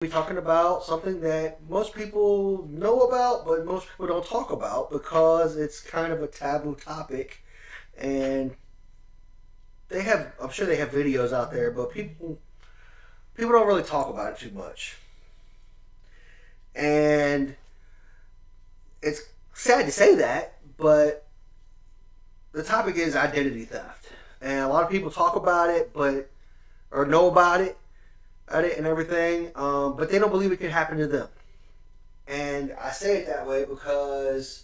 We're talking about something that most people know about, but most people don't talk about because it's kind of a taboo topic. And I'm sure they have videos out there, but people don't really talk about it too much. And it's sad to say that, but the topic is identity theft. And a lot of people talk about it, but or know about it, and everything, but they don't believe it can happen to them. And I say it that way because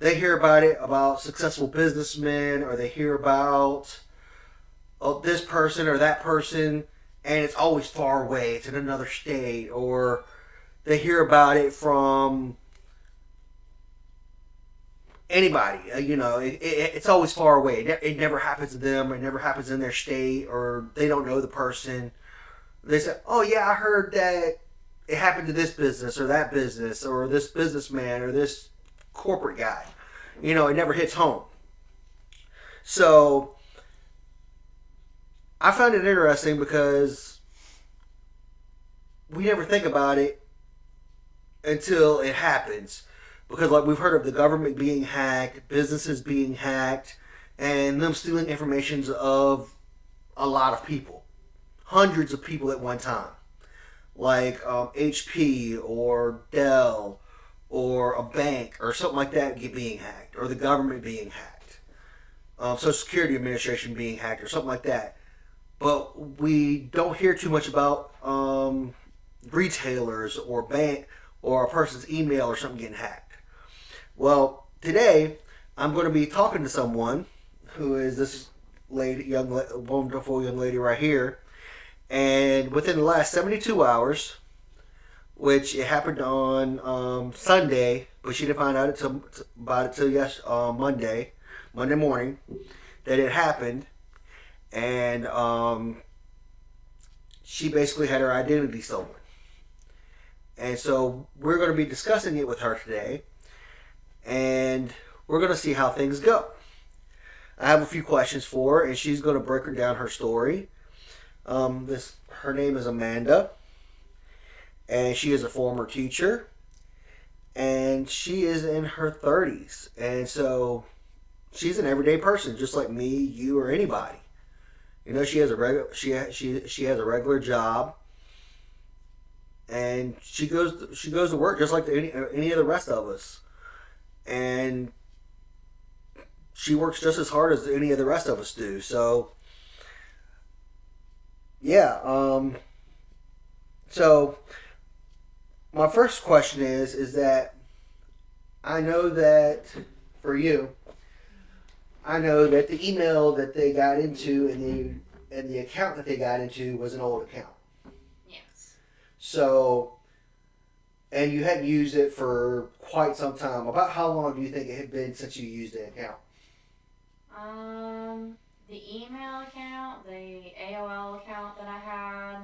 they hear about it about successful businessmen, or they hear about this person or that person, and it's always far away. It's in another state, or they hear about it from anybody. It's always far away. It never happens to them. It never happens in their state, or they don't know the person. They say, "Oh yeah, I heard that it happened to this business or that business or this businessman or this corporate guy." It never hits home. So I found it interesting because we never think about it until it happens. Because like we've heard of the government being hacked, businesses being hacked, and them stealing information of a lot of people, hundreds of people at one time, like HP or Dell or a bank or something like that being hacked, or the government being hacked, Social Security Administration being hacked, or something like that. But we don't hear too much about retailers or bank or a person's email or something getting hacked. Well, today I'm going to be talking to someone who is this wonderful young lady right here, and within the last 72 hours, which it happened on Sunday, but she didn't find out about it till Monday morning, that it happened, and she basically had her identity stolen. And so we're going to be discussing it with her today, and we're going to see how things go. I have a few questions for her, and she's going to break her down her story. Her name is Amanda, and she is a former teacher, and she is in her 30s, and so she's an everyday person, just like me, you, or anybody. She has a she has a regular job, and she goes to work just like any of the rest of us, and she works just as hard as any of the rest of us do. So yeah, so my first question is that I know that for you, I know that the email that they got into and the account that they got into was an old account. Yes. So, and you hadn't used it for quite some time. About how long do you think it had been since you used the account? The email account, the AOL account that I had,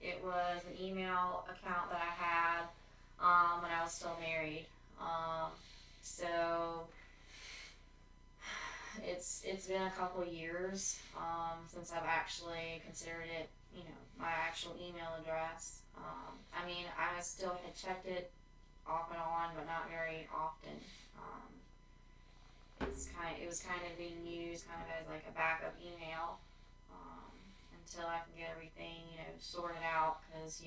it was an email account that I had when I was still married. So it's been a couple years since I've actually considered it, my actual email address. I still had checked it off and on, but not very often. It was kind of being used kind of as like a backup email until I can get everything sorted out, because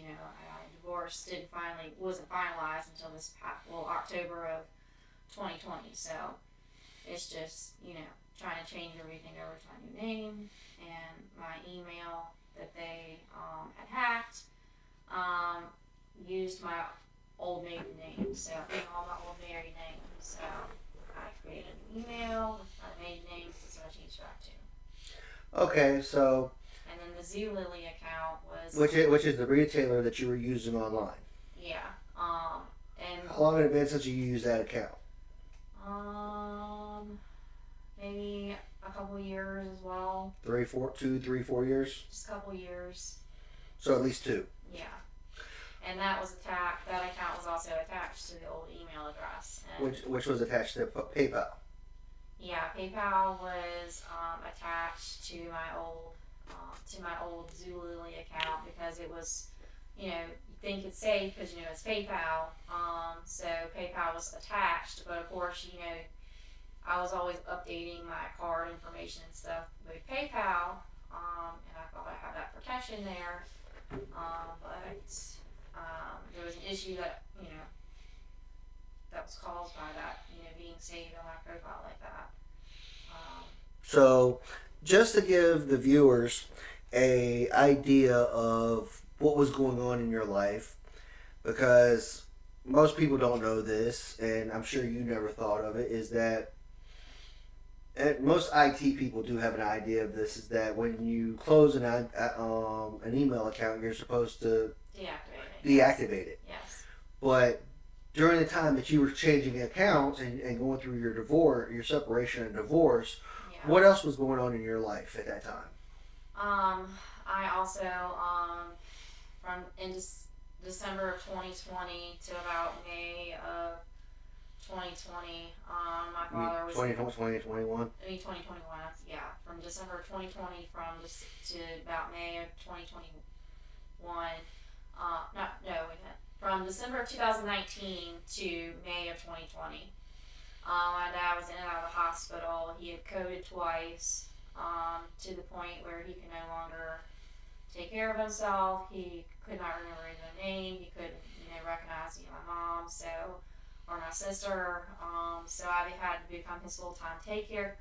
divorce wasn't finalized until October of 2020. So it's just trying to change everything over to my new name, and my email that they had hacked used my old maiden name, so all my old married name. So I created an email with my maiden name, so I changed back to. Okay, so And then the Zulily account was. which is the retailer that you were using online. Yeah. And. How long had it been since you used that account? Maybe a couple years as well. 3, 4 years. Just a couple years. So at least 2. Yeah. And that account was also attached to the old email address. And Which was attached to PayPal. yeah, PayPal was attached to my old Zulily account, because it was you think it's safe because, it's PayPal. So PayPal was attached, but of course, I was always updating my card information and stuff with PayPal, and I thought I had that protection there, but there was an issue that was caused by that, being saved on my profile like that. So, just to give the viewers a idea of what was going on in your life, because most people don't know this, and I'm sure you never thought of it, is that and most IT people do have an idea of this. Is that when you close an email account, you're supposed to deactivate it. Yes. But during the time that you were changing accounts and going through your divorce, your separation and divorce, Yeah. what else was going on in your life at that time? I also, from December of 2020 to about May of 2020, my father was 2021. 2021. Yeah, from December 2020 to about May of 2021. From December of 2019 to May of 2020. My dad was in and out of the hospital. He had COVID twice, to the point where he could no longer take care of himself. He could not remember his own name. He couldn't, recognize my mom, or my sister. So I had to become his full-time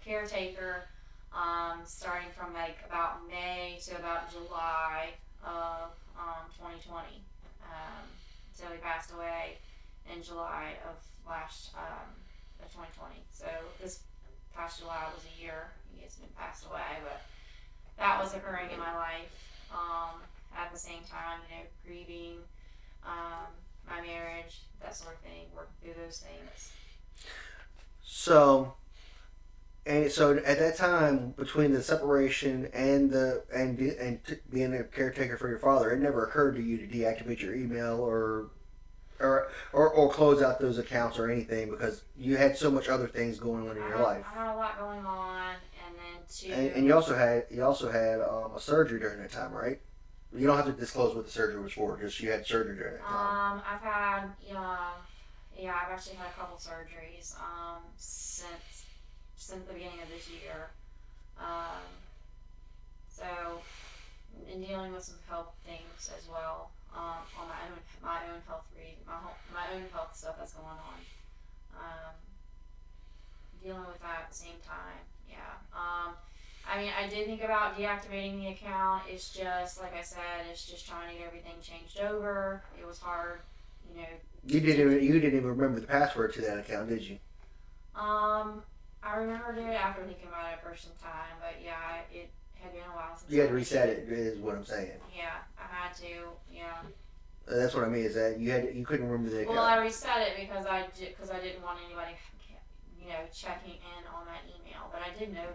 caretaker, starting from about May to about July of 2020, until he passed away in July of 2020. So this past July was a year he has been passed away, but that was occurring in my life. At the same time, grieving, my marriage, that sort of thing, working through those things. So at that time, between the separation and being a caretaker for your father, it never occurred to you to deactivate your email or close out those accounts or anything, because you had so much other things going on in your life. I had a lot going on, and then and you also had a surgery during that time, right? You don't have to disclose what the surgery was for. Just you had surgery during that time. I've had I've actually had a couple surgeries since the beginning of this year. So in dealing with some health things as well, on my own health my own health stuff that's going on. Dealing with that at the same time, yeah. I did think about deactivating the account. It's just, like I said, it's just trying to get everything changed over. It was hard, You didn't even remember the password to that account, did you? I remembered it after thinking about it for some time, but yeah, it had been a while since. You had to reset it, is what I'm saying. Yeah, I had to. Yeah. That's what I mean. Is that you couldn't remember the account? Well, I reset it because I didn't want anybody, checking in on that email, but I did know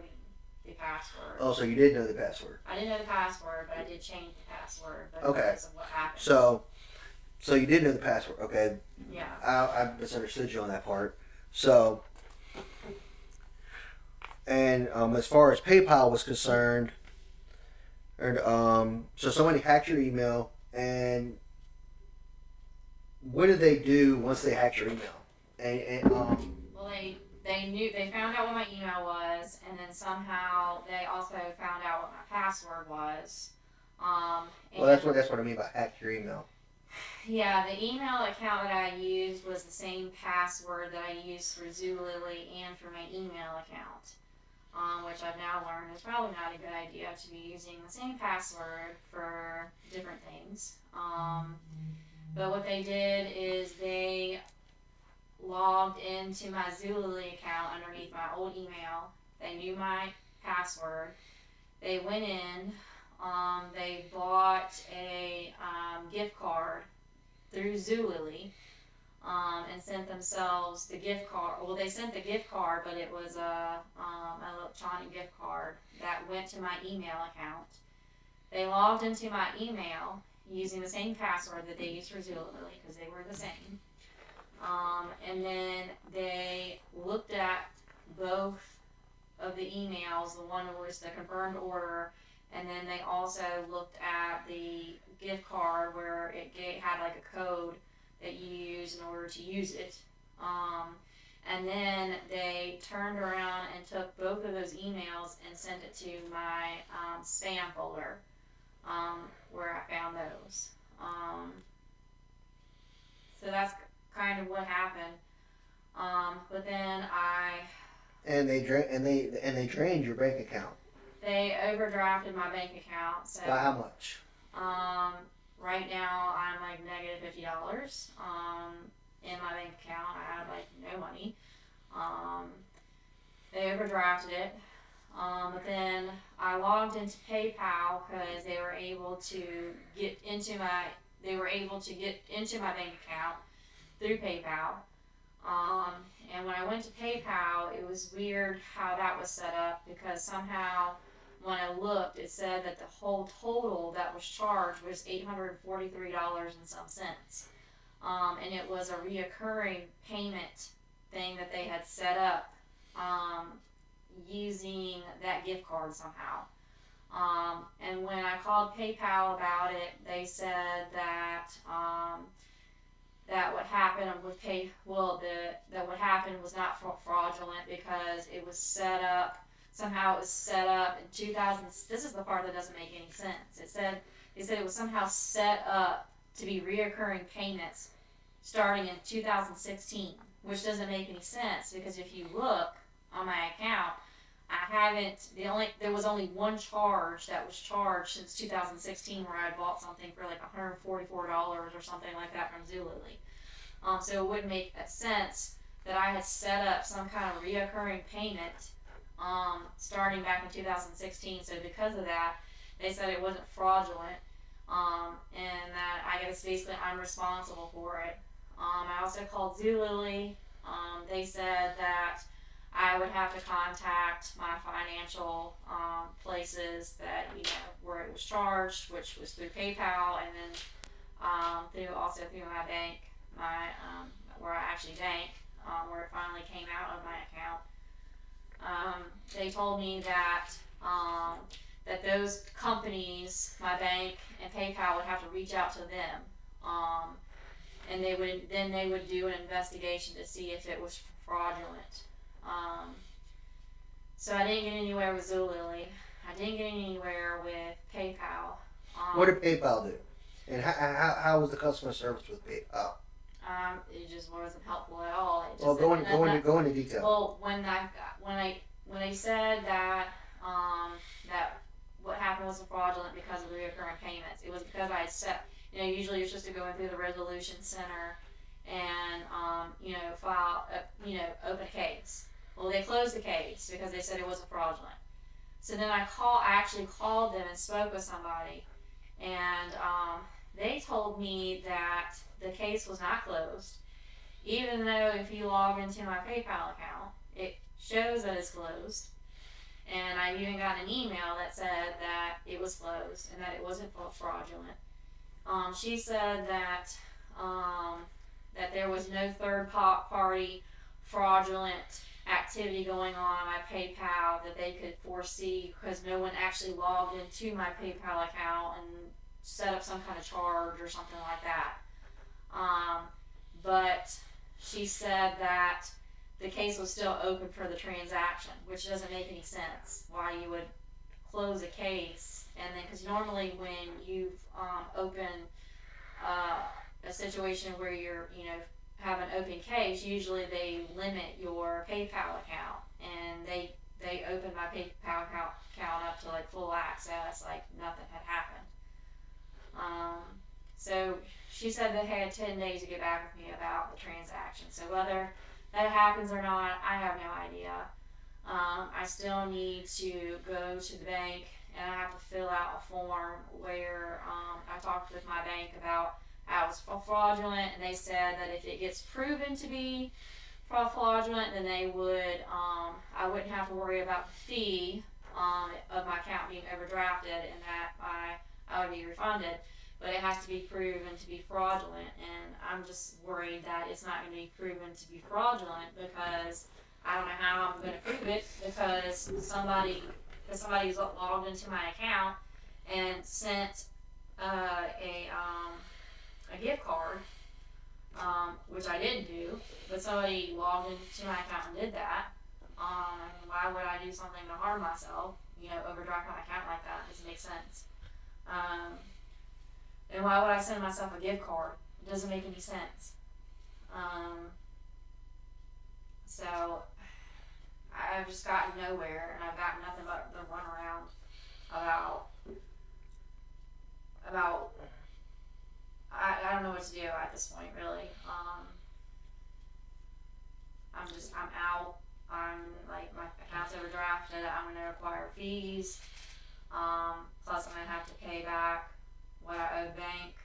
the password. Oh, so you did know the password. I didn't know the password, but I did change the password. Okay. Because of what happened. So you did know the password. Okay. Yeah. I misunderstood you on that part. So, and as far as PayPal was concerned, so somebody hacked your email, and what did they do once they hacked your email? Well, they found out what my email was, and then somehow they also found out what my password was. Well, that's what I mean by hack your email. Yeah, the email account that I used was the same password that I used for Zulily and for my email account, which I've now learned is probably not a good idea to be using the same password for different things. But what they did is they logged into my Zulily account underneath my old email. They knew my password. They went in. They bought a gift card through Zulily, and sent themselves the gift card. Well, they sent the gift card, but it was an electronic gift card that went to my email account. They logged into my email using the same password that they used for Zulily, because they were the same. And then they looked at both of the emails. The one was the confirmed order, and then they also looked at the gift card where had like a code that you use in order to use it. And then they turned around and took both of those emails and sent it to my spam folder, where I found those. So that's kind of what happened. But then and they drained your bank account. They overdrafted my bank account. So by how much? Right now I'm like negative $50. In my bank account, I had like no money. They overdrafted it. But then I logged into PayPal because they were able to get into my bank account through PayPal. And when I went to PayPal, it was weird how that was set up, because somehow when I looked, it said that the whole total that was charged was $843 and some cents. And it was a reoccurring payment thing that they had set up using that gift card somehow. And when I called PayPal about it, they said that that what happened with that what happened was not fraudulent, because it was set up somehow. It was set up in 2000. This is the part that doesn't make any sense. They said it was somehow set up to be reoccurring payments starting in 2016, which doesn't make any sense, because if you look on my account, there was only one charge that was charged since 2016, where I bought something for like $144 or something like that from Zulily. So it wouldn't make sense that I had set up some kind of reoccurring payment starting back in 2016. So because of that, they said it wasn't fraudulent, and that I guess basically I'm responsible for it. I also called Zulily. They said that I would have to contact my financial places that, where it was charged, which was through PayPal, and then through my bank, where I actually bank, where it finally came out of my account. They told me that that those companies, my bank and PayPal, would have to reach out to them, and they would do an investigation to see if it was fraudulent. So I didn't get anywhere with Zulily. I didn't get anywhere with PayPal. What did PayPal do? And how was the customer service with PayPal? It just wasn't helpful at all. Well, go into detail. Well, when they said that that what happened was fraudulent because of the recurring payments, it was because I had set. Usually you're supposed to go in through the resolution center and file open a case. Well, they closed the case because they said it wasn't fraudulent. So then I actually called them and spoke with somebody, and they told me that the case was not closed, even though if you log into my PayPal account, it shows that it's closed. And I even got an email that said that it was closed and that it wasn't fraudulent. She said that that there was no third party fraudulent activity going on my PayPal that they could foresee, because no one actually logged into my PayPal account and set up some kind of charge or something like that. But she said that the case was still open for the transaction, which doesn't make any sense. Why you would close a case, and then, because normally when you've opened a situation where you're have an open case, usually they limit your PayPal account, and they opened my PayPal account up to like full access, like nothing had happened. So she said they had 10 days to get back with me about the transaction. So whether that happens or not, I have no idea. I still need to go to the bank, and I have to fill out a form where I talked with my bank about how it was fraudulent, and they said that if it gets proven to be fraudulent, then they would, I wouldn't have to worry about the fee of my account being overdrafted, and that I would be refunded. But it has to be proven to be fraudulent, and I'm just worried that it's not going to be proven to be fraudulent, because I don't know how I'm going to prove it, because somebody's logged into my account and sent a gift card, which I didn't do, but somebody logged into my account and did that. Why would I do something to harm myself? Overdraft my account like that doesn't make sense. And why would I send myself a gift card? It doesn't make any sense. So I've just gotten nowhere, and I've gotten nothing but the runaround about I don't know what to do at this point, really. I'm out. I'm like, my account's overdrafted. I'm gonna require fees. Plus I'm gonna have to pay back what I owe bank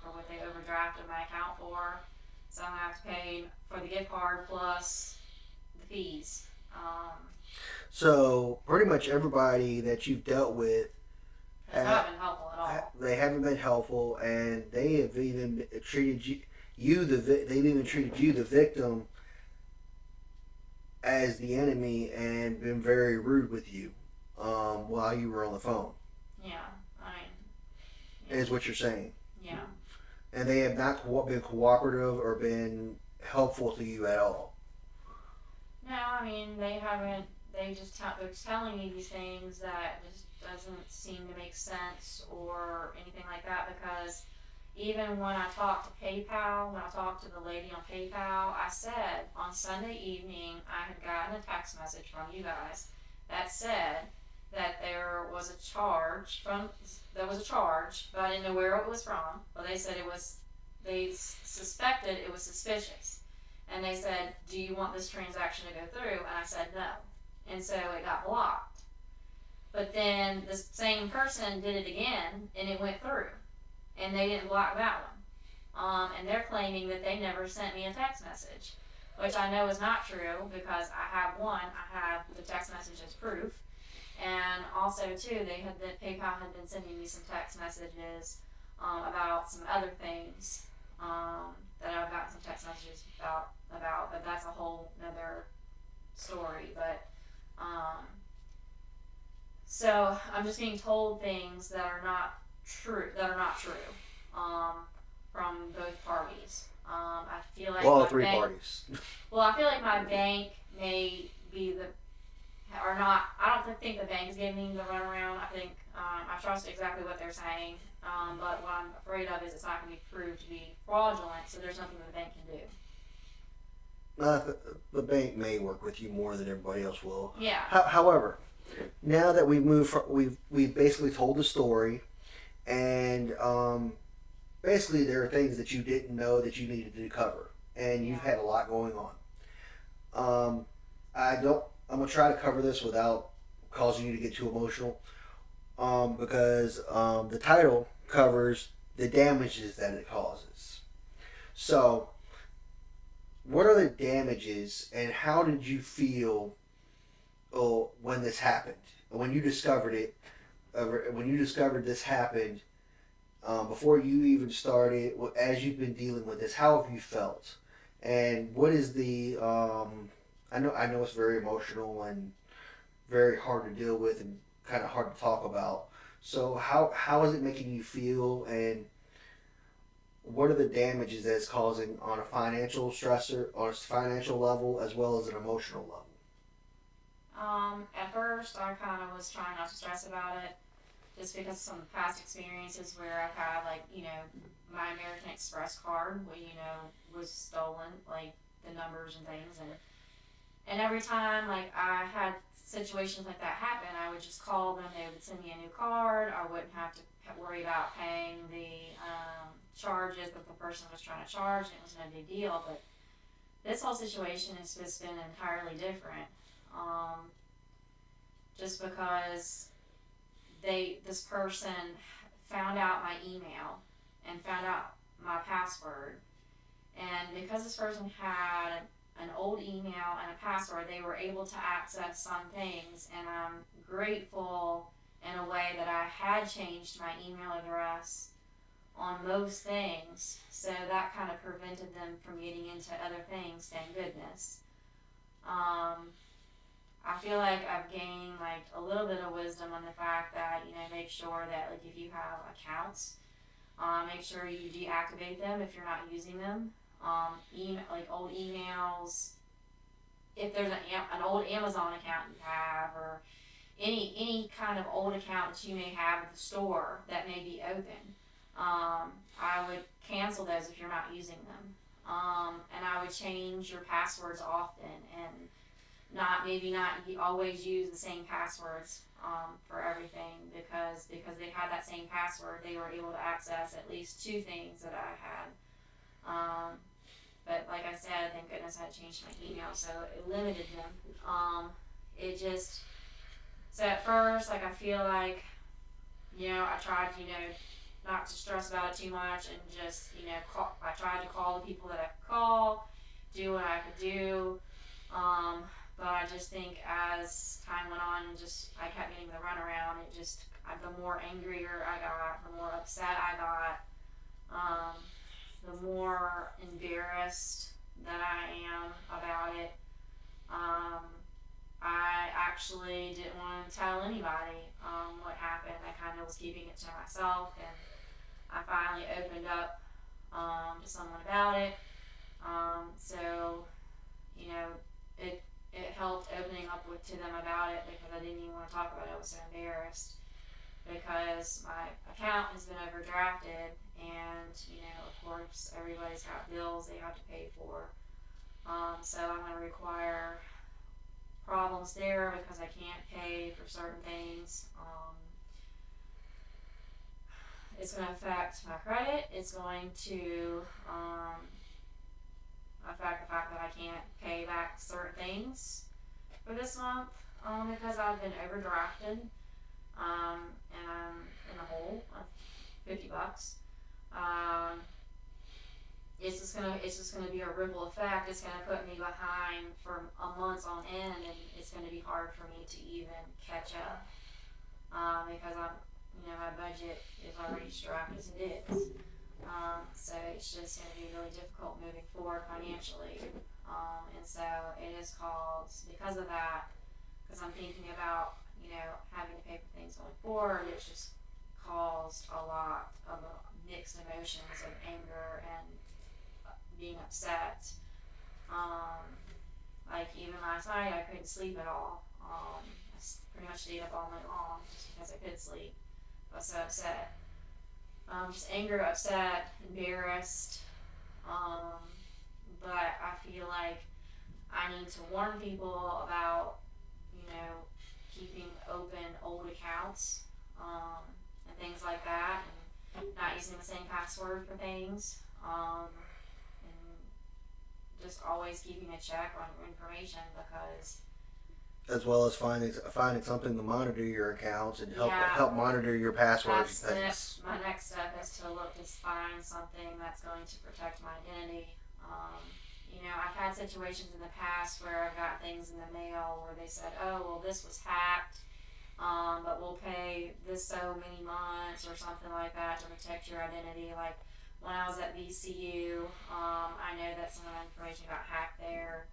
for what they overdrafted my account for. So I'm gonna have to pay for the gift card plus the fees. So pretty much everybody that you've dealt with, It's not been helpful at all. they haven't been helpful, and they have even treated they've even treated you, the victim, as the enemy, and been very rude with you while you were on the phone. Yeah, Is what you're saying. Yeah. And they have not been cooperative or been helpful to you at all. No, they haven't. They're just telling me these things that just doesn't seem to make sense or anything like that, because even when I talked to PayPal, when I talked to the lady on PayPal, I said on Sunday evening I had gotten a text message from you guys that said that there was a charge, but I didn't know where it was from. But they said they suspected it was suspicious. And they said, do you want this transaction to go through? And I said no. And so it got blocked. But then the same person did it again, and it went through. And they didn't block that one. And they're claiming that they never sent me a text message, which I know is not true, because I have the text message as proof. And also too, PayPal had been sending me some text messages about some other things that I've gotten some text messages about, but that's a whole nother story. But so I'm just being told things that are not true. From both parties. I feel like all three parties. Well, I feel like my bank may be or not. I don't think the bank's giving me the runaround. I think I trust exactly what they're saying. But what I'm afraid of is it's not going to be proved to be fraudulent, so there's nothing the bank can do. The bank may work with you more than everybody else will. Yeah. However, now that we've basically told the story, and basically there are things that you didn't know that you needed to cover, and you've had a lot going on. I'm gonna try to cover this without causing you to get too emotional, because the title covers the damages that it causes. So, what are the damages, and how did you feel when this happened? When you discovered it, when you discovered this happened, before you even started, as you've been dealing with this, how have you felt? And what is the I know it's very emotional and very hard to deal with and kind of hard to talk about. So how is it making you feel, and what are the damages that it's causing on a financial stressor, on a financial level, as well as an emotional level? At first, I kind of was trying not to stress about it, just because of some past experiences where I've had, my American Express card, was stolen, the numbers and things, and every time, I had situations like that happen, I would just call them, they would send me a new card, I wouldn't have to worry about paying the charges that the person was trying to charge, and it was no big deal. But this whole situation has just been entirely different, just because this person found out my email and found out my password, and because this person had an old email and a password, they were able to access some things, and I'm grateful in a way that I had changed my email address on most things, so that kind of prevented them from getting into other things, thank goodness. I feel like I've gained like a little bit of wisdom on the fact that, make sure that like if you have accounts, make sure you deactivate them if you're not using them. Like old emails, if there's an old Amazon account you have, or any kind of old account that you may have at the store that may be open, I would cancel those if you're not using them. And I would change your passwords often, and not always use the same passwords for everything, because they had that same password, they were able to access at least two things that I had. But like I said, thank goodness I had changed my email, so it limited them. It just So at first, like I feel like, I tried, not to stress about it too much, and just, I tried to call the people that I could call, do what I could do. But I just think as time went on, and just I kept getting the runaround, the more angrier I got, the more upset I got, the more embarrassed that I am about it. I actually didn't want to tell anybody what happened. I kind of was keeping it to myself, and I finally opened up to someone about it. So, it helped opening up to them about it, because I didn't even want to talk about it. I was so embarrassed, because my account has been overdrafted, and of course everybody's got bills they have to pay for. So I'm going to require problems there, because I can't pay for certain things. It's going to affect my credit. It's going to affect the fact that I can't pay back certain things for this month, because I've been overdrafted, and I'm in the hole of $50. It's just gonna be a ripple effect. It's gonna put me behind for a month on end, and it's gonna be hard for me to even catch up, because my budget is already strapped as it is. So it's just gonna be really difficult moving forward financially. And so it is caused, because of that, because I'm thinking about, having to pay for things going forward, it's just caused a lot of mixed emotions of anger and being upset. Like even last night, I couldn't sleep at all. I pretty much stayed up all night long just because I couldn't sleep. I was so upset. Just anger, upset, embarrassed. But I feel like I need to warn people about, keeping open old accounts, and things like that, and not using the same password for things, and just always keeping a check on your information, because as well as finding something to monitor your accounts and help Yeah. monitor your passwords and things. my next step is to look to find something that's going to protect my identity. I've had situations in the past where I've got things in the mail where they said, oh, well, this was hacked, but we'll pay this so many months or something like that to protect your identity. Like when I was at VCU, I know that some of my information got hacked there,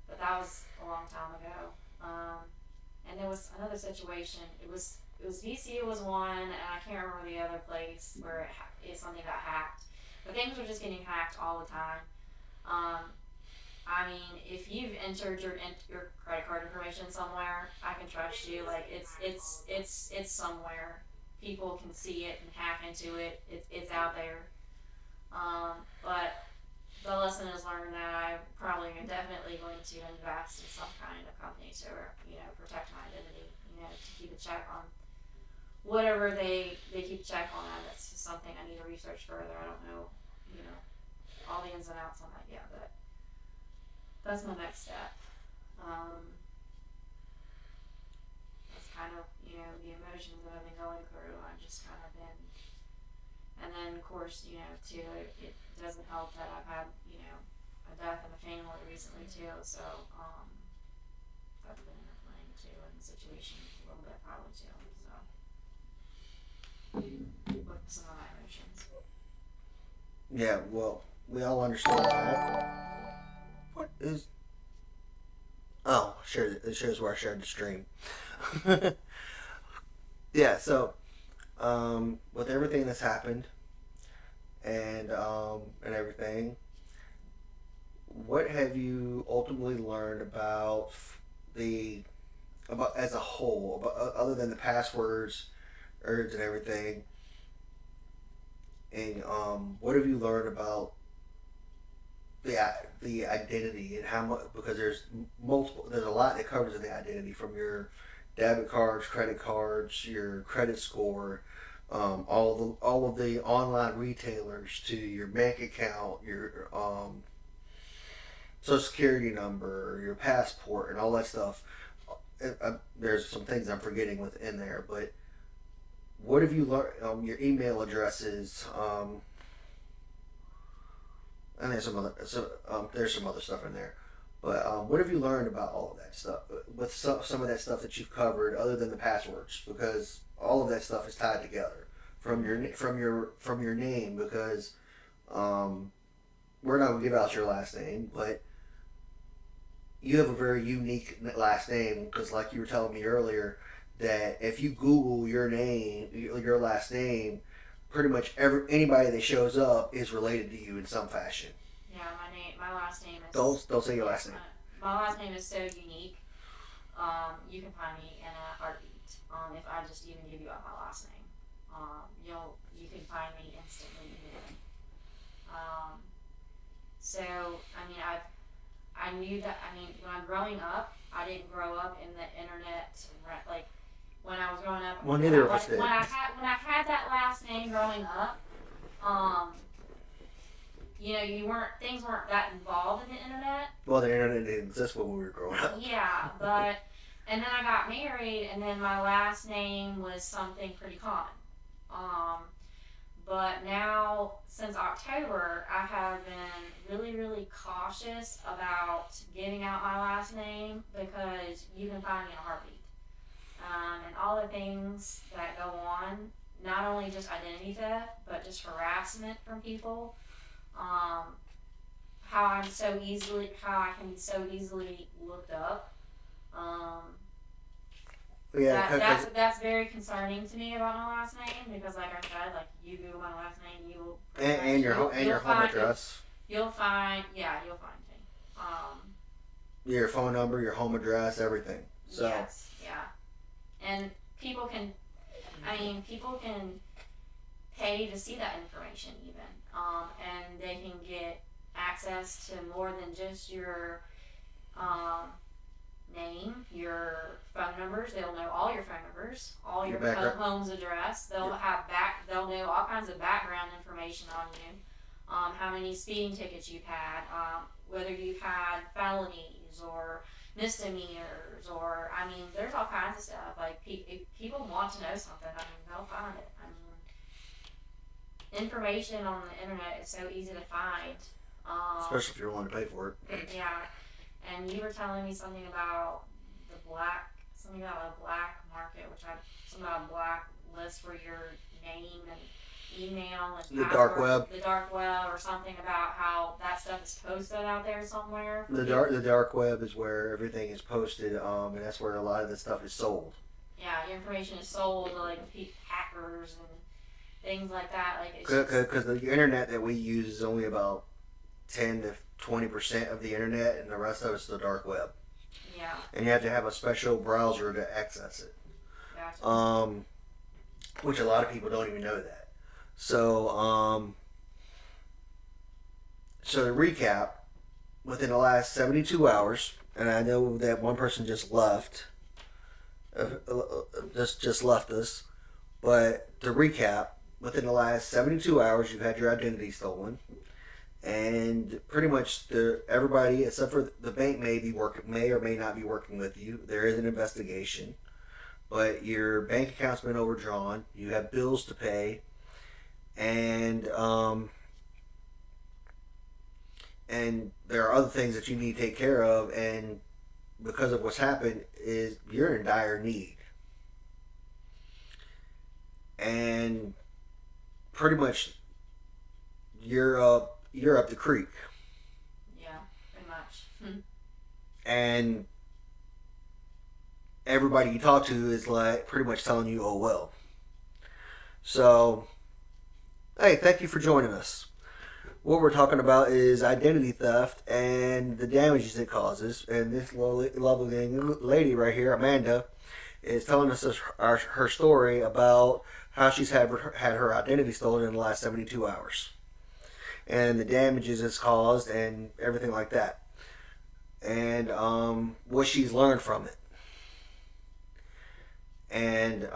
but that was a long time ago. And there was another situation. It was VCU was one, and I can't remember the other place where something got hacked. But things were just getting hacked all the time. I mean, if you've entered your credit card information somewhere, I can trust you. Like it's somewhere. People can see it and hack into it. It's out there. But the lesson is learned that I'm probably definitely going to invest in some kind of company to protect my identity. To keep a check on whatever they keep a check on that. That's just something I need to research further. I don't know, all the ins and outs on that yet, but that's my next step. That's kind of, the emotions that I've been going through. I've just kind of been, and then of course, too, it doesn't help that I've had, a death in the family recently too, so, that's been interplaying too in the situation a little bit probably too, so, with some of my emotions. Yeah, well, we all understand that. What is? Oh, sure. It shows where I shared the stream. Yeah. So, with everything that's happened and everything, what have you ultimately learned about the about as a whole, about, other than the passwords, urge, and everything? And what have you learned about the identity and how much? Because there's a lot that covers the identity from your debit cards, credit cards, your credit score, all of the online retailers to your bank account, your social security number, your passport, and all that stuff. There's some things I'm forgetting within there, but what have you learned? Your email addresses, and there's some other stuff in there. But what have you learned about all of that stuff? With some of that stuff that you've covered, other than the passwords, because all of that stuff is tied together from your name. Because we're not gonna give out your last name, but you have a very unique last name. Because like you were telling me earlier, that if you Google your name, your last name, pretty much anybody that shows up is related to you in some fashion. Yeah, my last name is. Don't say your last name. My last name is so unique. You can find me in a heartbeat. If I just even give you out my last name, you can find me instantly. So I mean, I knew that. I mean, when I'm growing up, I didn't grow up in the internet. Like when I was growing up. Well, neither of us did. When I had that last name growing up, things weren't that involved in the internet. Well, the internet didn't exist when we were growing up. Yeah, and then I got married, and then my last name was something pretty common. But now, since October, I have been really, really cautious about giving out my last name because you can find me in a heartbeat. And all the things that go on, not only just identity theft, but just harassment from people. How I can be so easily looked up. Yeah, that's very concerning to me about my last name because, like I said, like you Google my last name, you will and your home address. You'll find me. Your phone number, your home address, everything. So yes, yeah, and people can pay to see that information even, and they can get access to more than just your name, your phone numbers. They'll know all your phone numbers, all your home's address. They'll know all kinds of background information on you. How many speeding tickets you've had, whether you've had felonies or misdemeanors, or there's all kinds of stuff. Like if people want to know something, they'll find it. Information on the internet is so easy to find. Especially if you're willing to pay for it. Yeah. And you were telling me something about something about a black market, something about a black list for your name and email and the dark web, or something about how that stuff is posted out there somewhere. The dark web is where everything is posted, and that's where a lot of the stuff is sold. Yeah, your information is sold to like hackers and things like that. Like because the internet that we use is only about 10 to 20% of the internet, and the rest of it's the dark web. Yeah. And you have to have a special browser to access it. Gotcha. Which a lot of people don't even know that. So, so to recap, within the last 72 hours, and I know that one person just left, just left us, but to recap, within the last 72 hours, you've had your identity stolen. And pretty much everybody except for the bank may or may not be working with you. There is an investigation, but your bank account's been overdrawn. You have bills to pay, and there are other things that you need to take care of. And because of what's happened, you're in dire need. And pretty much you're up the creek. Yeah, pretty much. And everybody you talk to is like pretty much telling you, "Oh well." So, hey, thank you for joining us. What we're talking about is identity theft and the damages it causes. And this lovely lady right here, Amanda, is telling us her story about how she's had her identity stolen in the last 72 hours and the damages it's caused and everything like that. And what she's learned from it. And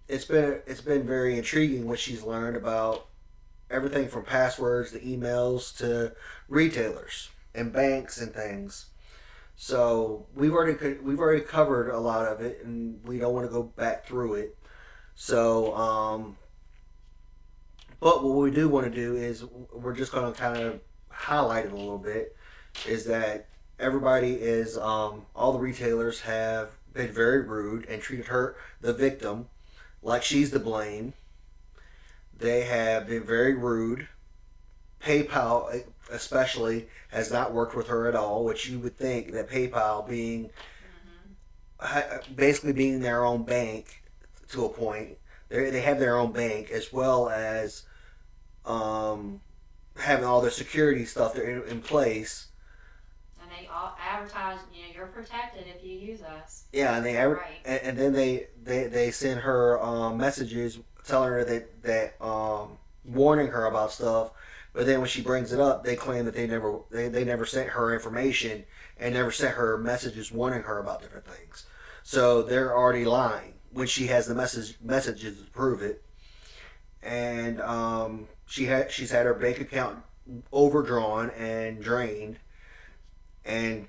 it's been very intriguing what she's learned about everything from passwords to emails to retailers and banks and things. So we've already covered a lot of it, and we don't want to go back through it. So, but what we do want to do is we're just going to kind of highlight it a little bit. Is that everybody is all the retailers have been very rude and treated her, the victim, like she's to blame. They have been very rude. PayPal, especially, has not worked with her at all, which you would think that PayPal being basically being their own bank to a point, they have their own bank as well as having all their security stuff in place. And they all advertise, you're protected if you use us. Yeah, and Right. and then they send her messages telling her that warning her about stuff. But then when she brings it up, they claim that they never sent her information and never sent her messages warning her about different things. So they're already lying when she has the messages to prove it. And she's had her bank account overdrawn and drained, and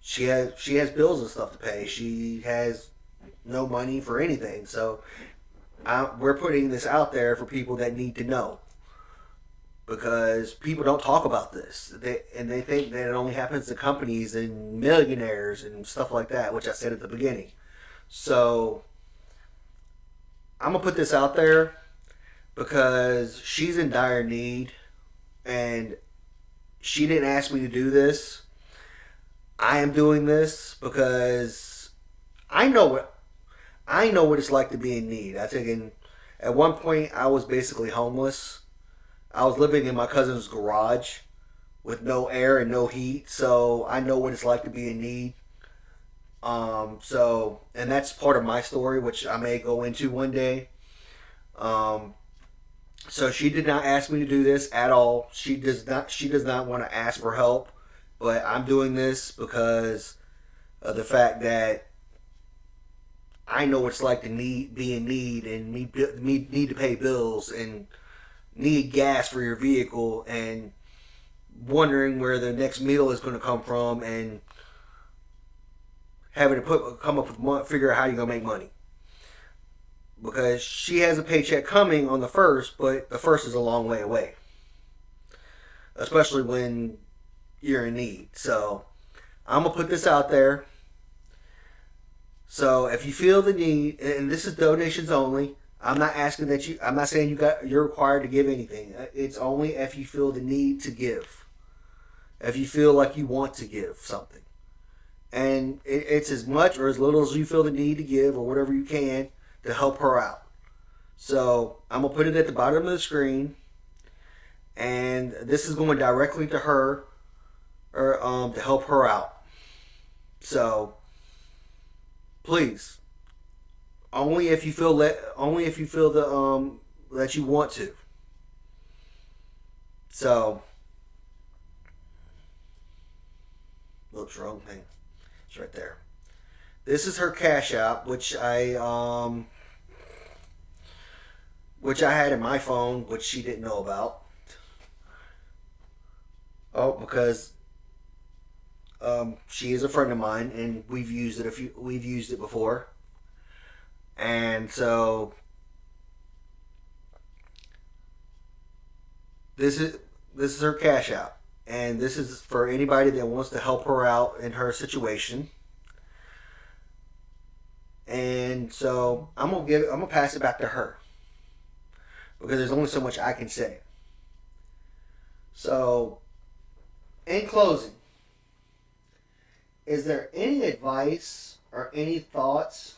she has bills and stuff to pay. She has no money for anything. So we're putting this out there for people that need to know, because people don't talk about this. They think that it only happens to companies and millionaires and stuff like that, which I said at the beginning. So I'm gonna put this out there because she's in dire need, and she didn't ask me to do this. I am doing this because I know what it's like to be in need. I think at one point I was basically homeless. I was living in my cousin's garage with no air and no heat, so I know what it's like to be in need. And that's part of my story, which I may go into one day. Um, so she did not ask me to do this at all. She does not. She does not want to ask for help, but I'm doing this because of the fact that I know what it's like to be in need and need to pay bills and need gas for your vehicle and wondering where the next meal is going to come from and having to come up with figure out how you're going to make money, because she has a paycheck coming on the first, but the first is a long way away, especially when you're in need. So I'm gonna put this out there. So if you feel the need, and this is donations only, I'm not asking that you. I'm not saying you're required to give anything. It's only if you feel the need to give. If you feel like you want to give something, and it's as much or as little as you feel the need to give, or whatever you can to help her out. So I'm gonna put it at the bottom of the screen, and this is going directly to her, or to help her out. So please, only if you feel the that you want to. So, oops, wrong thing. It's right there. This is her Cash App, which I had in my phone, which she didn't know about. Oh, because she is a friend of mine, and we've used it before, and so this is her Cash App, and this is for anybody that wants to help her out in her situation. And so I'm gonna pass it back to her, because there's only so much I can say. So, in closing, is there any advice or any thoughts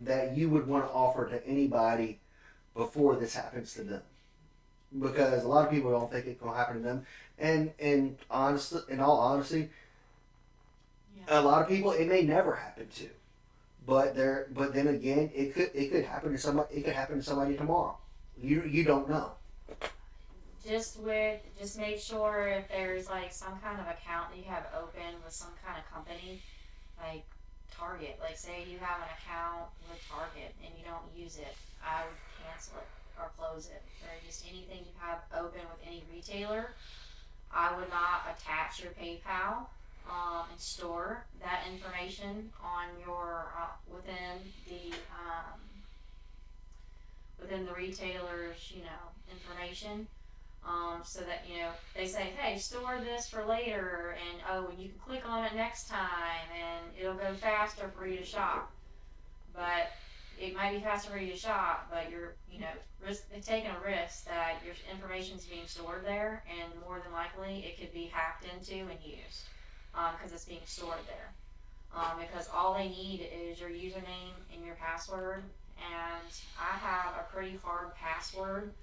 that you would want to offer to anybody before this happens to them? Because a lot of people don't think it's going to happen to them, and honestly, in all honesty, Yeah. a lot of people it may never happen to. But then again, it could happen to somebody. It could happen to somebody tomorrow. You don't know. Just make sure if there's like some kind of account that you have open with some kind of company, like Target. Like say you have an account with Target and you don't use it, I would cancel it or close it. Or just anything you have open with any retailer, I would not attach your PayPal and store that information on your within the retailer's information. So that they say, hey, store this for later, and and you can click on it next time, and it'll go faster for you to shop. But it might be faster for you to shop, but you're taking a risk that your information is being stored there, and more than likely it could be hacked into and used because it's being stored there. Because all they need is your username and your password, and I have a pretty hard password.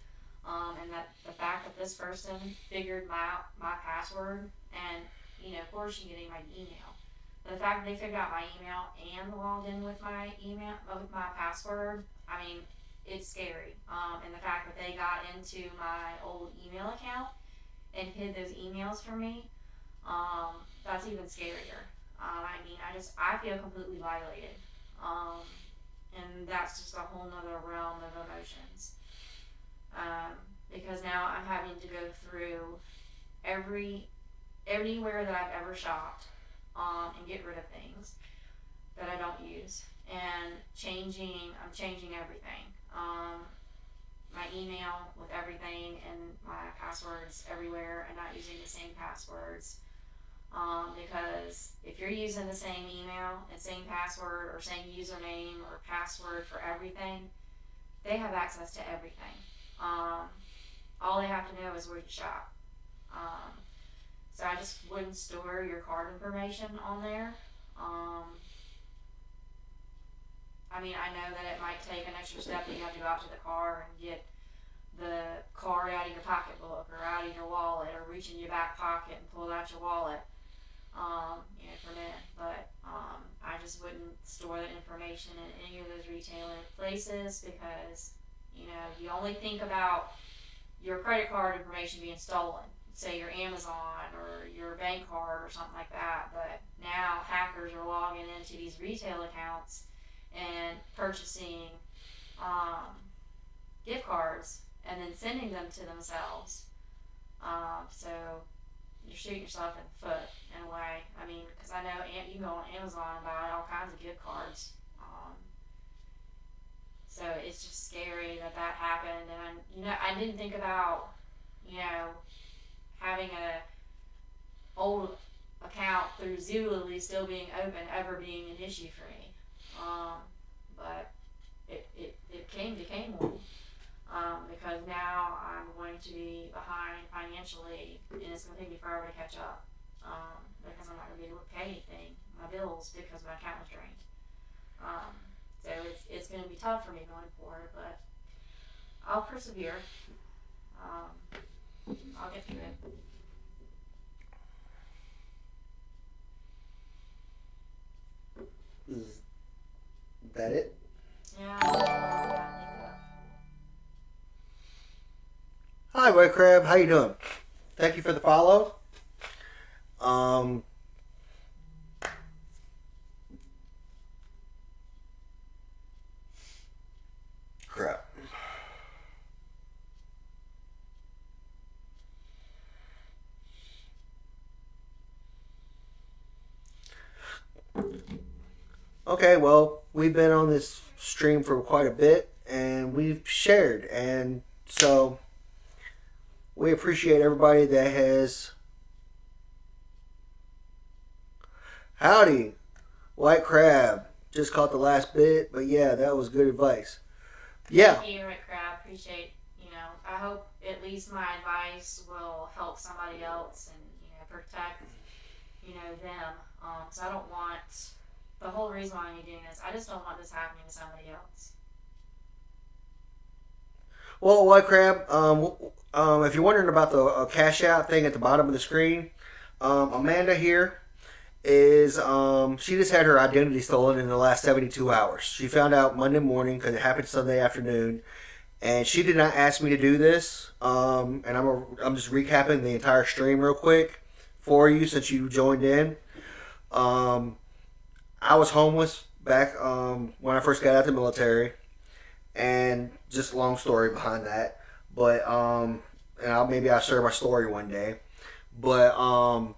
And that the fact that this person figured my password, and of course you get my email. But the fact that they figured out my email and logged in with my email with my password, I mean, it's scary. And the fact that they got into my old email account and hid those emails from me, that's even scarier. I mean, I feel completely violated, and that's just a whole nother realm of emotions. Because now I'm having to go through anywhere that I've ever shopped, and get rid of things that I don't use, and I'm changing everything. My email with everything and my passwords everywhere, and not using the same passwords. Because if you're using the same email and same password or same username or password for everything, they have access to everything. All they have to know is where you shop. So I just wouldn't store your card information on there. I mean, I know that it might take an extra step that you have to go out to the car and get the card out of your pocketbook or out of your wallet or reach in your back pocket and pull out your wallet, for a minute. But I just wouldn't store that information in any of those retailer places because you only think about your credit card information being stolen, say your Amazon or your bank card or something like that. But now hackers are logging into these retail accounts and purchasing gift cards and then sending them to themselves. So you're shooting yourself in the foot in a way. I mean, because I know you can go on Amazon and buy all kinds of gift cards. So it's just scary that happened, and I didn't think about, having a old account through Zulily still being open ever being an issue for me. But it became one. Because now I'm going to be behind financially, and it's going to take me forever to catch up. Because I'm not going to be able to pay anything, my bills, because my account was drained. So it's going to be tough for me going forward, but I'll persevere. I'll get through it. Is that it? Yeah, I think Hi, White Crab. How you doing? Thank you for the follow. Crap. Okay, well, we've been on this stream for quite a bit, and we've shared, and so we appreciate everybody that has. Howdy, White Crab. Just caught the last bit, but yeah, that was good advice. Yeah. Thank you, Rick Crab. Appreciate, I hope at least my advice will help somebody else and, protect, them. Because I don't want, the whole reason why I'm doing this, I just don't want this happening to somebody else. Well, White Crab, if you're wondering about the cash out thing at the bottom of the screen, Amanda here is she just had her identity stolen in the last 72 hours. She found out Monday morning because it happened Sunday afternoon, and she did not ask me to do this. And I'm just recapping the entire stream real quick for you since you joined in. I was homeless back when I first got out of the military, and just a long story behind that. But maybe I'll share my story one day. But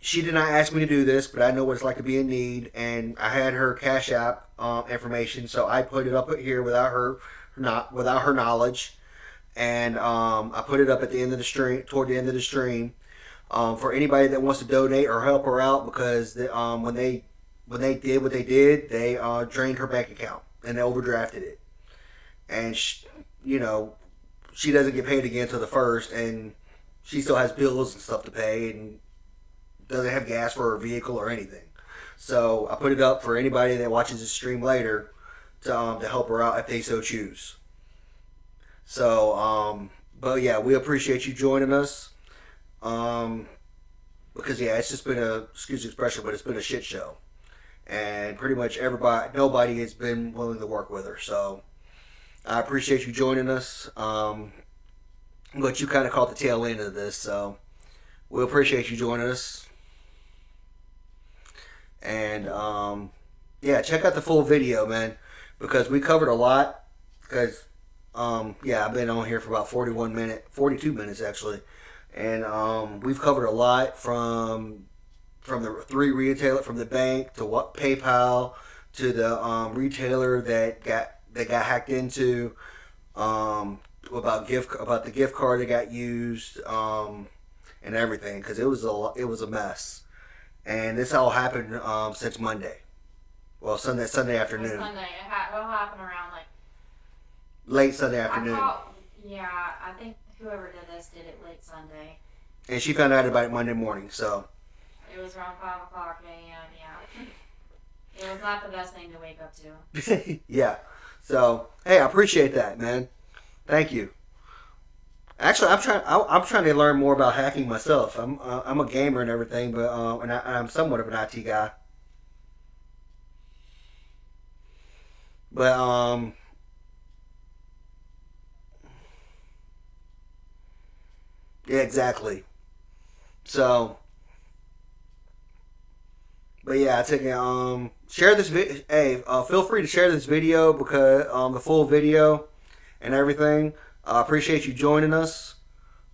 she did not ask me to do this, but I know what it's like to be in need, and I had her Cash App information, so I put it up here without her knowledge, and I put it up at the end of the stream, toward the end of the stream, for anybody that wants to donate or help her out, because when they did what they did, they drained her bank account and they overdrafted it, and she doesn't get paid again until the first, and she still has bills and stuff to pay, and doesn't have gas for her vehicle or anything. So I put it up for anybody that watches this stream later to help her out if they so choose. So, but yeah, we appreciate you joining us. Because yeah, it's just been excuse the expression, but it's been a shit show. And pretty much nobody has been willing to work with her. So I appreciate you joining us. But you kind of caught the tail end of this, so we appreciate you joining us. And yeah, check out the full video, man, because we covered a lot. Because yeah, I've been on here for about 42 minutes actually, and we've covered a lot from the three retailer, from the bank to what PayPal to the retailer that got hacked into, about the gift card that got used, and everything, because it was a mess. And this all happened since Monday. Well, Sunday afternoon. Sunday. It'll happen around like late Sunday afternoon. I think whoever did this did it late Sunday. And she found out about it Monday morning. So it was around 5:00 a.m. Yeah, it was not the best thing to wake up to. Yeah. So hey, I appreciate that, man. Thank you. Actually, I'm trying to learn more about hacking myself. I'm a gamer and everything, but and I'm somewhat of an IT guy. But yeah, exactly. So, but yeah, I think share this video. Hey, feel free to share this video, because the full video and everything. I appreciate you joining us,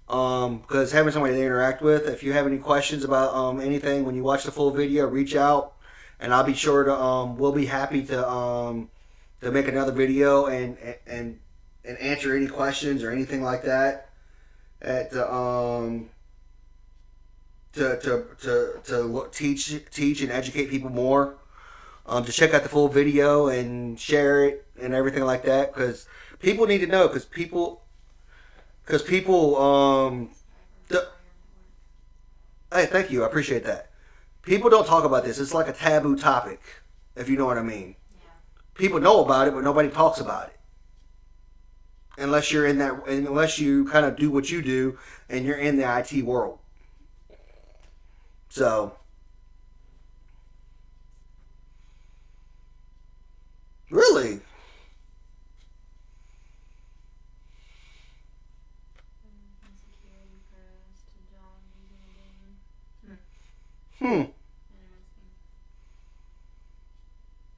because having somebody to interact with. If you have any questions about anything when you watch the full video, reach out, and I'll be sure to we'll be happy to make another video and answer any questions or anything like that. To teach and educate people more. To check out the full video and share it and everything like that, because people need to know. Because people hey, thank you, I appreciate that. People don't talk about this. It's like a taboo topic, if you know what I mean. Yeah. People know about it, but nobody talks about it. Unless you kind of do what you do and you're in the IT world. So, really?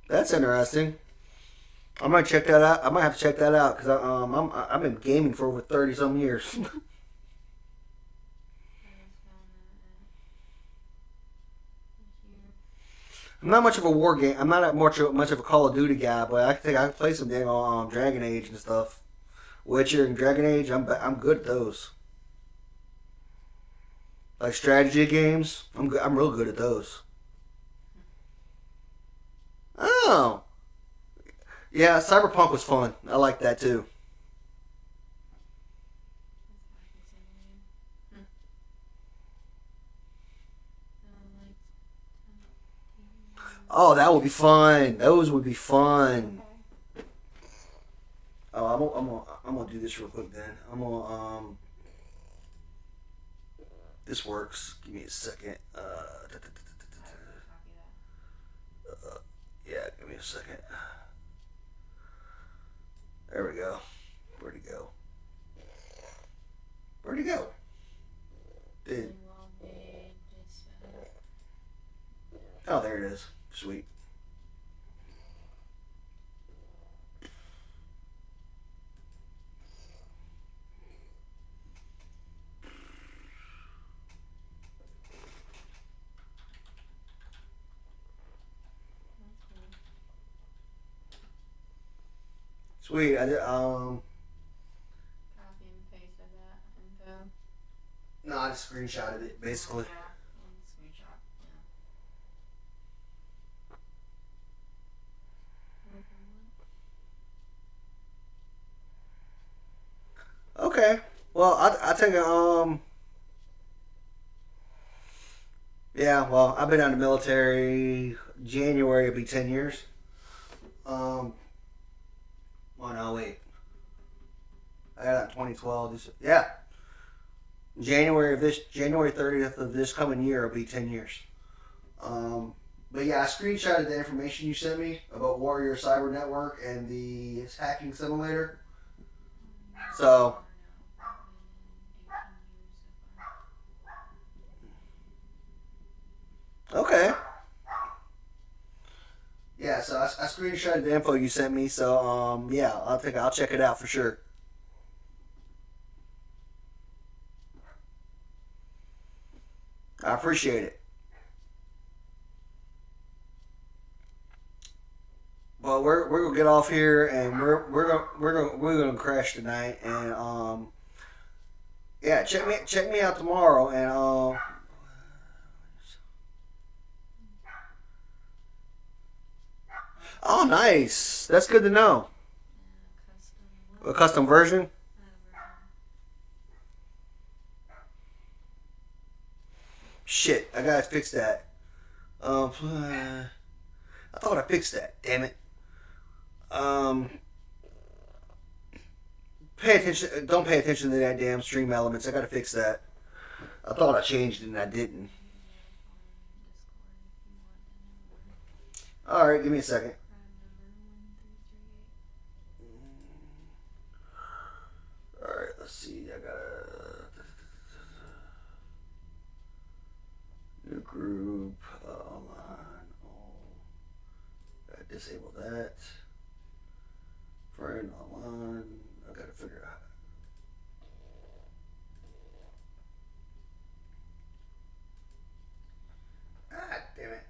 That's interesting. I might check that out. I might have to check that out, because I've been gaming for over 30 some years. I'm not much of a war game. I'm not much of a Call of Duty guy, but I think I can play some dang on Dragon Age and stuff. Witcher and Dragon Age, I'm good at those. Like strategy games, I'm real good at those. Oh, yeah, Cyberpunk was fun. I like that too. Oh, that would be fun. Those would be fun. Okay. Oh, I'm gonna do this real quick then. I'm gonna This works. Give me a second. Yeah, give me a second. There we go. Where'd he go? Where'd he go? Dude. Oh, there it is. Sweet. Sweet. Copy and paste of that info. No, I just screenshotted it basically. Yeah. Screenshot. Yeah. Okay. Well, I take a Yeah. Well, I've been out of the military. January will be 10 years. Oh no, wait. I got out in 2012. Yeah. January 30th of this coming year will be 10 years. But yeah, I screenshotted the information you sent me about Warrior Cyber Network and the hacking simulator. So, okay. Yeah, so I screenshotted the info you sent me. So, yeah, I'll check it out for sure. I appreciate it. Well, we're gonna get off here, and we're gonna crash tonight, and yeah, check me out tomorrow, and oh, nice, that's good to know. A custom version. Shit, I gotta fix that. I thought I fixed that. Damn it. Um, pay attention. Don't pay attention to that damn stream elements. I gotta fix that. I thought I changed it and I didn't. All right, give me a second. All right, let's see. I got a new group online. Gotta disable that. Friend online. I gotta figure out. Ah, damn it.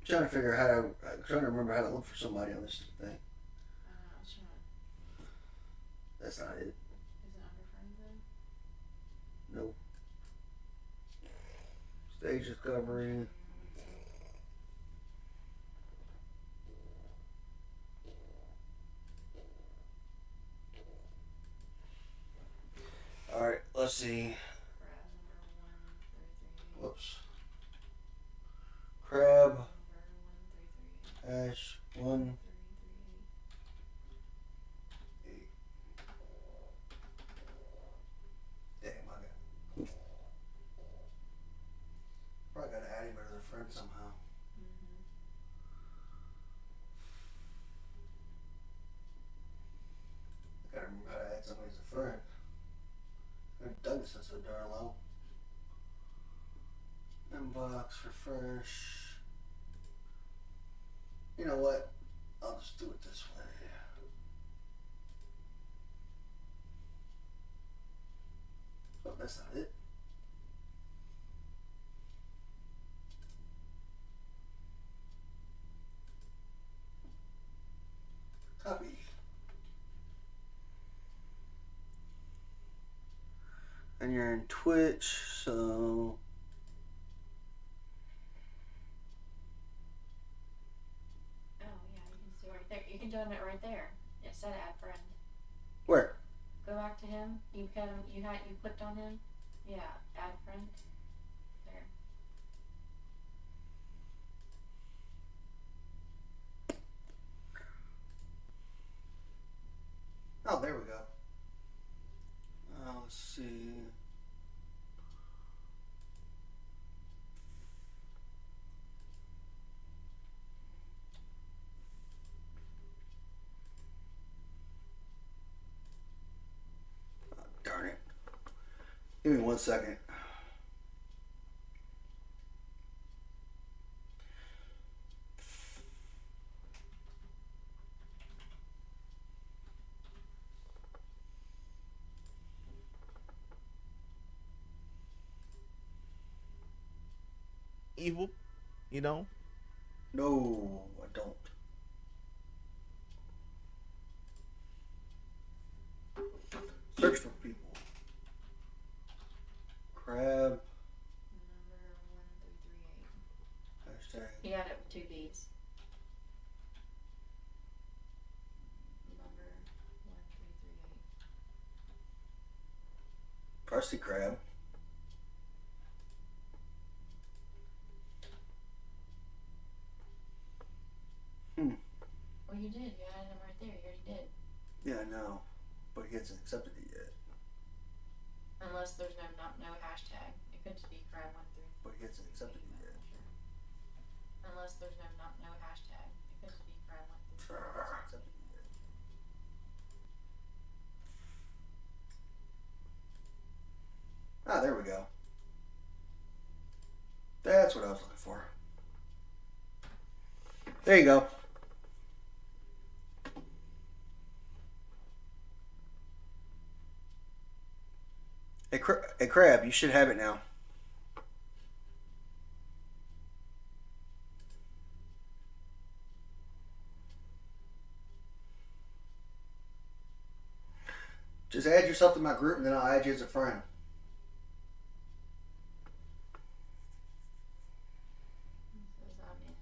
Trying to figure out I'm trying to remember how to look for somebody on this thing. That's not it. Is it under friends then? Nope. Stage discovery. All right, let's see. Whoops. Crab hash 1. Damn, probably gotta add him as a friend somehow. I gotta remember how to add somebody as a friend. I've done this since so darn long. Inbox, refresh. You know what? I'll just do it this way. Oh, that's not it. Copy. And you're in Twitch, so You can join it right there. It said add friend. where? Go back to him. You clicked on him. Yeah, add friend. let's see. Oh, darn it. Give me 1 second. Evil, you know. No, I don't. Search for people. Crab. Number 1338. Hashtag. He got it with 2 B's. Number 1338. Krusty Krab. Well, you did. You added him right there. You already did. Yeah, I know. But he hasn't accepted it yet. Unless there's no hashtag. It could just be crab 13. But he hasn't accepted it yet. Unless there's no hashtag. It could just be crab 13. He hasn't accepted it yet. Ah, there we go. That's what I was looking for. There you go. Hey, Crab, you should have it now. Just add yourself to my group and then I'll add you as a friend. It says I'm in.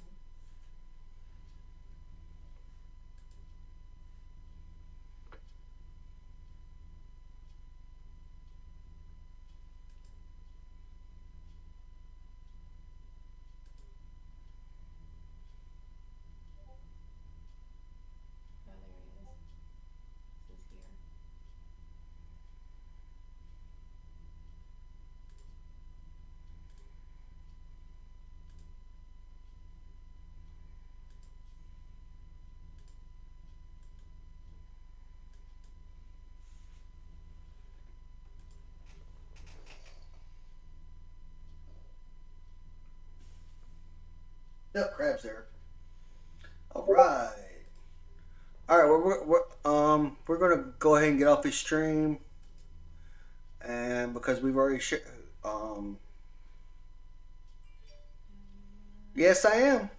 Oh, there he is. This is here. Yep, Crab's there. All right. All right. We're gonna go ahead and get off this stream, and because we've already Yes, I am.